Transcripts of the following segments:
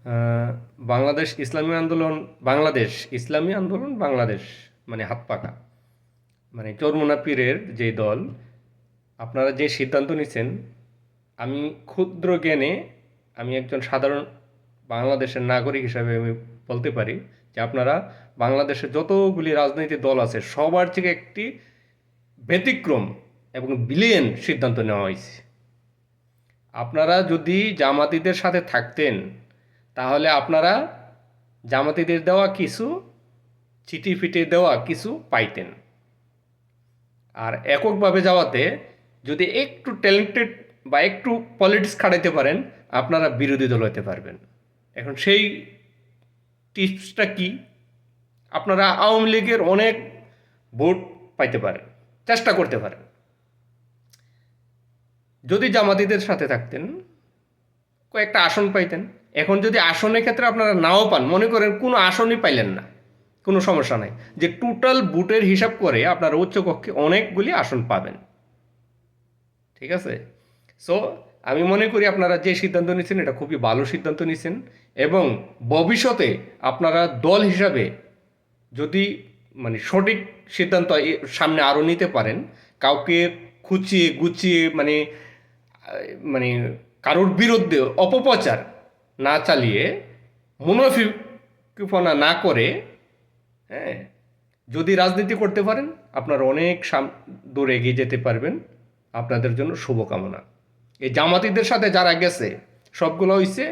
আহ, বাংলাদেশ বাংলাদেশ মানে হাত পাকা, মানে চরমোনা পীরের যে দল, আপনারা যে সিদ্ধান্ত নিচ্ছেন, আমি ক্ষুদ্র জ্ঞানে, আমি একজন সাধারণ বাংলাদেশের নাগরিক হিসাবে আমি বলতে পারি যে আপনারা বাংলাদেশে যতগুলি রাজনৈতিক দল আছে সবার থেকে একটি ব্যতিক্রম এবং বিলিয়ন সিদ্ধান্ত নেওয়া হয়েছে। আপনারা যদি জামাতিদের সাথে থাকতেন, তাহলে আপনারা জামাতিদের দেওয়া কিছু, চিঠি ফিটে দেওয়া কিছু পাইতেন। আর এককভাবে যাওয়াতে যদি একটু ট্যালেন্টেড বা একটু পলিটিক্স খাটাইতে পারেন, আপনারা বিরোধী দল হতে পারবেন। এখন সেই টিপসটা কি? আপনারা আওয়ামী লীগের অনেক ভোট পাইতে পারেন, চেষ্টা করতে পারেন। যদি জামাতিদের সাথে থাকতেন, কয়েকটা আসন পাইতেন। এখন যদি আসনের ক্ষেত্রে আপনারা নাও পান, মনে করেন কোনো আসনই পাইলেন না, কোনো সমস্যা নাই, যে টোটাল ভোটের হিসাব করে আপনারা উচ্চকক্ষে অনেকগুলি আসন পাবেন। ঠিক আছে? সো আমি মনে করি আপনারা যে সিদ্ধান্ত নিচ্ছেন এটা খুবই ভালো সিদ্ধান্ত নিচ্ছেন, এবং ভবিষ্যতে আপনারা দল হিসাবে যদি মানে সঠিক সিদ্ধান্ত সামনে আরও নিতে পারেন, কাউকে খুঁচিয়ে গুছিয়ে মানে কারোর বিরুদ্ধে অপপ্রচার না চালিয়ে, মুনাফিকপনা না করে, হ্যাঁ, যদি রাজনীতি করতে পারেন, আপনারা অনেক দূর এগিয়ে যেতে পারবেন। আপনাদের জন্য শুভকামনা। এই জামাতিদের সাথে যারা গেছে সবগুলো হইছে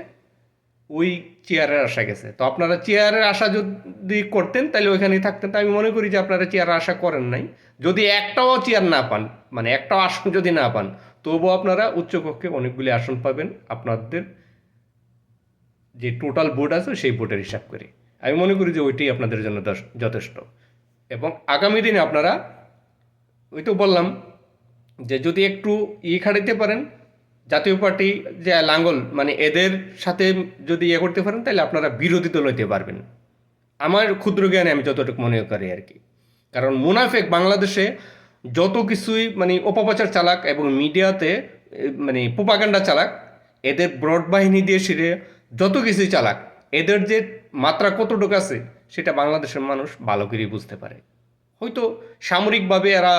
ওই চেয়ারের আশা গেছে। তো আপনারা চেয়ারের আশা যদি করতেন তাহলে ওইখানেই থাকতেন। তো আমি মনে করি যে আপনারা চেয়ারের আশা করেন নাই। যদি একটাও চেয়ার না পান, মানে একটাও আসন যদি না পান, তবুও আপনারা উচ্চকক্ষে অনেকগুলি আসন পাবেন আপনাদের যে টোটাল ভোট আছে সেই ভোটের হিসাব করে। আমি মনে করি যে ওইটাই আপনাদের জন্য যথেষ্ট। এবং আগামী দিনে আপনারা, ওই তো বললাম যে যদি একটু খাটাইতে পারেন, জাতীয় পার্টি যে লাঙ্গল, মানে এদের সাথে যদি করতে পারেন, তাহলে আপনারা বিরোধী দল হইতে পারবেন। আমার ক্ষুদ্র জ্ঞানে আমি যতটুকু মনে করি আর কি। কারণ মুনাফেক বাংলাদেশে যত কিছুই মানে অপপ্রচার চালাক এবং মিডিয়াতে মানে প্রোপাগান্ডা চালাক, এদের ব্রড বাহিনী দিয়ে সিরে যত কিছুই চালাক, এদের যে মাত্রা কতটুকু আছে সেটা বাংলাদেশের মানুষ ভালো করেই বুঝতে পারে। হয়তো সামরিকভাবে এরা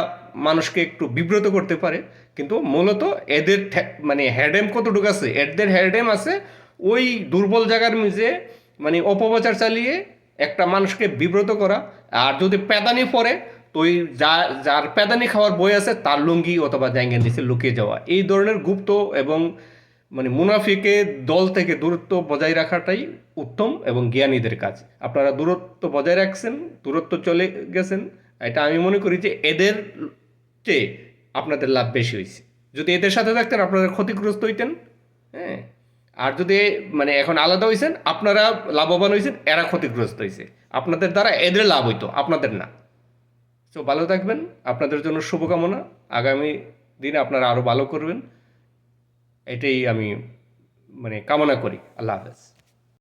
মানুষকে একটু বিব্রত করতে পারে, কিন্তু মূলত এদের মানে হেডেম কতটুকু আছে, এদের হেডেম আছে ওই দুর্বল জায়গার মিজে মানে অপপ্রচার চালিয়ে একটা মানুষকে বিব্রত করা। আর যদি প্যাদানি পড়ে, তো ওই যার প্যাদানি খাওয়ার বই আছে তার লুঙ্গি অথবা জাঙ্গের নিচে লুকিয়ে যাওয়া, এই ধরনের গুপ্ত এবং মানে মুনাফিকে দল থেকে দূরত্ব বজায় রাখাটাই উত্তম এবং জ্ঞানীদের কাজ। আপনারা দূরত্ব বজায় রাখছেন, দূরত্ব চলে গেছেন, এটা আমি মনে করি যে এদের চেয়ে আপনাদের লাভ বেশি হয়েছে। যদি এদের সাথে থাকতেন আপনারা ক্ষতিগ্রস্ত হইতেন। হ্যাঁ, আর যদি মানে এখন আলাদা হয়েছেন, আপনারা লাভবান হয়েছেন, এরা ক্ষতিগ্রস্ত হয়েছে। আপনাদের দ্বারা এদের লাভ হইতো, আপনাদের না। তো ভালো থাকবেন, আপনাদের জন্য শুভকামনা। আগামী দিনে আপনারা আরও ভালো করবেন, এটাই আমি মানে কামনা করি। আল্লাহ হাফেজ।